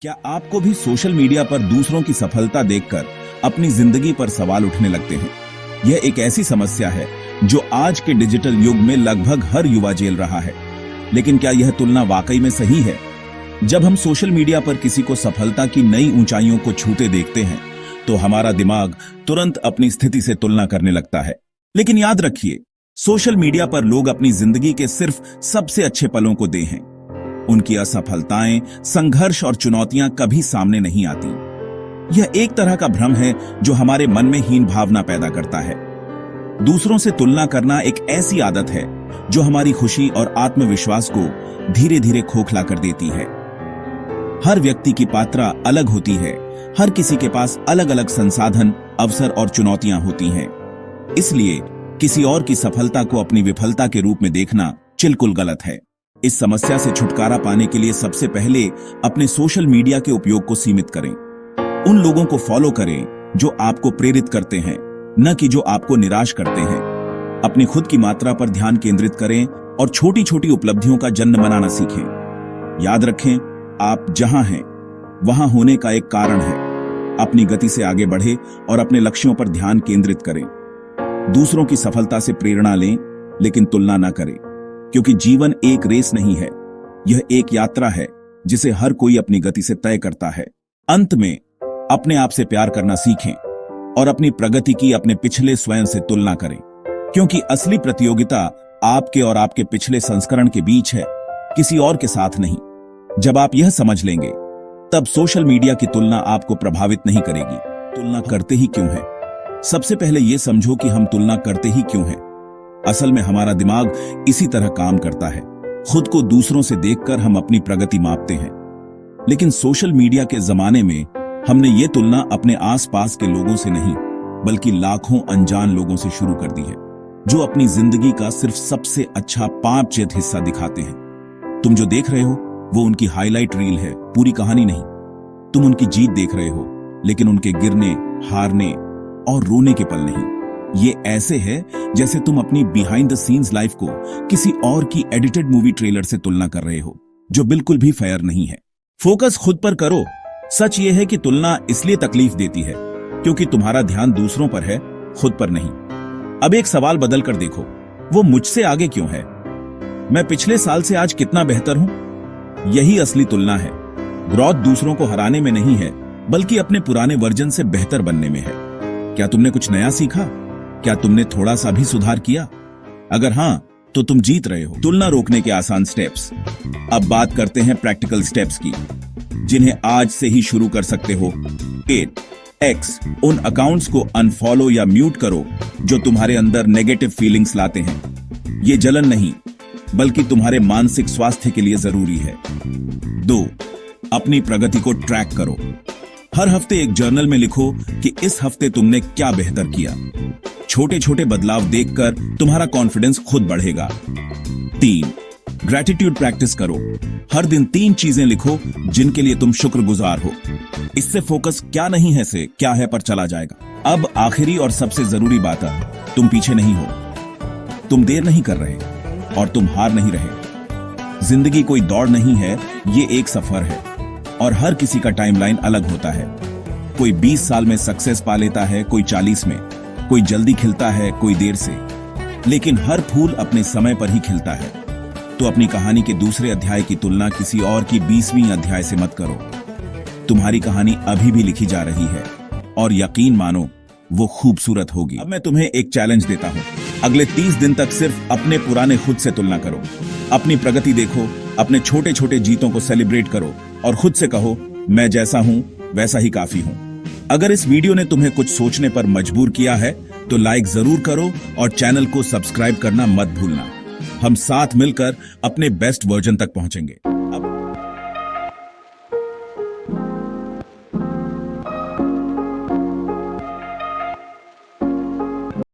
क्या आपको भी सोशल मीडिया पर दूसरों की सफलता देखकर अपनी जिंदगी पर सवाल उठने लगते हैं? यह एक ऐसी समस्या है जो आज के डिजिटल युग में लगभग हर युवा झेल रहा है। लेकिन क्या यह तुलना वाकई में सही है? जब हम सोशल मीडिया पर किसी को सफलता की नई ऊंचाइयों को छूते देखते हैं तो हमारा दिमाग तुरंत अपनी स्थिति से तुलना करने लगता है। लेकिन याद रखिए, सोशल मीडिया पर लोग अपनी जिंदगी के सिर्फ सबसे अच्छे पलों को दे हैं। उनकी असफलताएं, संघर्ष और चुनौतियां कभी सामने नहीं आती। यह एक तरह का भ्रम है जो हमारे मन में हीन भावना पैदा करता है। दूसरों से तुलना करना एक ऐसी आदत है जो हमारी खुशी और आत्मविश्वास को धीरे धीरे खोखला कर देती है। हर व्यक्ति की पात्रा अलग होती है। हर किसी के पास अलग अलग संसाधन, अवसर और चुनौतियां होती हैं। इसलिए किसी और की सफलता को अपनी विफलता के रूप में देखना बिल्कुल गलत है। इस समस्या से छुटकारा पाने के लिए सबसे पहले अपने सोशल मीडिया के उपयोग को सीमित करें। उन लोगों को फॉलो करें जो आपको प्रेरित करते हैं, न कि जो आपको निराश करते हैं। अपनी खुद की मात्रा पर ध्यान केंद्रित करें और छोटी छोटी उपलब्धियों का जश्न मनाना सीखें। याद रखें, आप जहां हैं वहां होने का एक कारण है। अपनी गति से आगे बढ़े और अपने लक्ष्यों पर ध्यान केंद्रित करें। दूसरों की सफलता से प्रेरणा लें, लेकिन तुलना न करें, क्योंकि जीवन एक रेस नहीं है। यह एक यात्रा है जिसे हर कोई अपनी गति से तय करता है। अंत में अपने आप से प्यार करना सीखें और अपनी प्रगति की अपने पिछले स्वयं से तुलना करें, क्योंकि असली प्रतियोगिता आपके और आपके पिछले संस्करण के बीच है, किसी और के साथ नहीं। जब आप यह समझ लेंगे, तब सोशल मीडिया की तुलना आपको प्रभावित नहीं करेगी। तुलना करते ही क्यों है? सबसे पहले यह समझो कि हम तुलना करते ही क्यों हैं। असल में हमारा दिमाग इसी तरह काम करता है। खुद को दूसरों से देखकर हम अपनी प्रगति मापते हैं। लेकिन सोशल मीडिया के जमाने में हमने ये तुलना अपने आसपास के लोगों से नहीं, बल्कि लाखों अनजान लोगों से शुरू कर दी है, जो अपनी जिंदगी का सिर्फ सबसे अच्छा 5% हिस्सा दिखाते हैं। तुम जो देख रहे हो वो उनकी हाईलाइट रील है, पूरी कहानी नहीं। तुम उनकी जीत देख रहे हो, लेकिन उनके गिरने, हारने और रोने के पल नहीं। ये ऐसे है जैसे तुम अपनी बिहाइंड द सीन्स लाइफ को किसी और की एडिटेड मूवी ट्रेलर से तुलना कर रहे हो, जो बिल्कुल भी फेयर नहीं है। फोकस खुद पर करो। सच ये है कि तुलना इसलिए तकलीफ देती है क्योंकि तुम्हारा ध्यान दूसरों पर है, खुद पर नहीं। अब एक सवाल बदल कर देखो, वो मुझसे आगे क्यों है? मैं पिछले साल से आज कितना बेहतर हूं? यही असली तुलना है। ग्रोथ दूसरों को हराने में नहीं है, बल्कि अपने पुराने वर्जन से बेहतर बनने में है। क्या तुमने कुछ नया सीखा? क्या तुमने थोड़ा सा भी सुधार किया? अगर हां, तो तुम जीत रहे हो। तुलना रोकने के आसान स्टेप्स। अब बात करते हैं प्रैक्टिकल स्टेप्स की, जिन्हें आज से ही शुरू कर सकते हो। 8x उन अकाउंट्स को अनफॉलो या म्यूट करो जो तुम्हारे अंदर नेगेटिव फीलिंग्स लाते हैं। ये जलन नहीं, बल्कि तुम्हारे मानसिक स्वास्थ्य के लिए जरूरी है। 2 अपनी प्रगति को ट्रैक करो। हर हफ्ते एक जर्नल में लिखो कि इस हफ्ते तुमने क्या बेहतर किया। छोटे छोटे बदलाव देखकर तुम्हारा कॉन्फिडेंस खुद बढ़ेगा। 3 ग्रैटिट्यूड प्रैक्टिस करो। हर दिन 3 चीजें लिखो जिनके लिए तुम शुक्रगुजार हो। इससे फोकस क्या नहीं है से क्या है पर चला जाएगा। अब आखिरी और सबसे जरूरी बात है, तुम पीछे नहीं हो। तुम देर नहीं कर रहे और तुम हार नहीं रहे। जिंदगी कोई दौड़ नहीं है, ये एक सफर है और हर किसी का टाइमलाइन अलग होता है। कोई 20 साल में सक्सेस पा लेता है, कोई 40 में। कोई जल्दी खिलता है, कोई देर से। लेकिन हर फूल अपने समय पर ही खिलता है। तो अपनी कहानी के दूसरे अध्याय की तुलना किसी और की 20वीं अध्याय से मत करो। तुम्हारी कहानी अभी भी लिखी जा रही है और यकीन मानो वो खूबसूरत होगी। अब मैं तुम्हें एक चैलेंज देता हूं। अगले 30 दिन तक सिर्फ अपने पुराने खुद से तुलना करो। अपनी प्रगति देखो, अपने छोटे छोटे जीतों को सेलिब्रेट करो और खुद से कहो, मैं जैसा हूं वैसा ही काफी हूं। अगर इस वीडियो ने तुम्हें कुछ सोचने पर मजबूर किया है तो लाइक जरूर करो और चैनल को सब्सक्राइब करना मत भूलना। हम साथ मिलकर अपने बेस्ट वर्जन तक पहुंचेंगे।